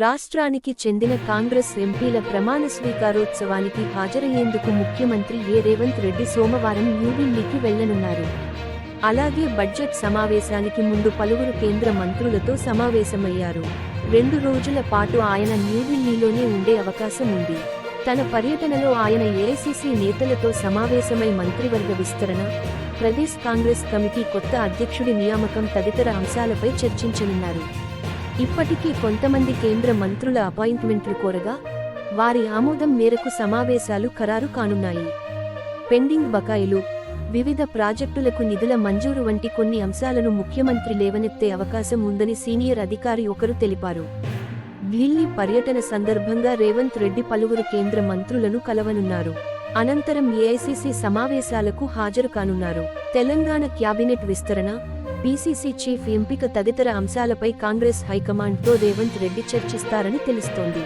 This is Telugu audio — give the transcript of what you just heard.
రాష్ట్రానికి చెందిన కాంగ్రెస్ ఎంపీల ప్రమాణ స్వీకారోత్సవానికి హాజరయ్యేందుకు ముఖ్యమంత్రి రేవంత్ రెడ్డి సోమవారం న్యూఢిల్లీకి వెళ్లనున్నారు. అలాగే బడ్జెట్ సమావేశానికి ముందు పలువురు కేంద్ర మంత్రులతో సమావేశమయ్యారు. 2 రోజుల పాటు ఆయన న్యూఢిల్లీలోనే ఉండే అవకాశం ఉంది. తన పర్యటనలో ఆయన ఏఐసీసీ నేతలతో సమావేశమై మంత్రివర్గ విస్తరణ, ప్రదేశ్ కాంగ్రెస్ కమిటీ కొత్త అధ్యక్షుడి నియామకం తదితర అంశాలపై చర్చించనున్నారు. ఇప్పటికీ కొంతమంది కేంద్ర మంత్రుల అపాయింట్మెంట్లు కోరగా, వారి ఆమోదం మేరకు సమావేశాలు ఖరారు కానున్నాయి. పెండింగ్ బకాయిలు, వివిధ ప్రాజెక్టులకు నిధుల మంజూరు వంటి కొన్ని అంశాలను ముఖ్యమంత్రి లేవనెత్తే అవకాశం ఉందని సీనియర్ అధికారి ఒకరు తెలిపారు. ఢిల్లీ పర్యటన సందర్భంగా రేవంత్ రెడ్డి పలువురు కేంద్ర మంత్రులను కలవనున్నారు. అనంతరం ఏఐసీసీ సమావేశాలకు హాజరు కానున్నారు. తెలంగాణ క్యాబినెట్ విస్తరణ, పీసీసీ చీఫ్ ఎంపిక తదితర అంశాలపై కాంగ్రెస్ హైకమాండ్తో రేవంత్ రెడ్డి చర్చిస్తారని తెలుస్తోంది.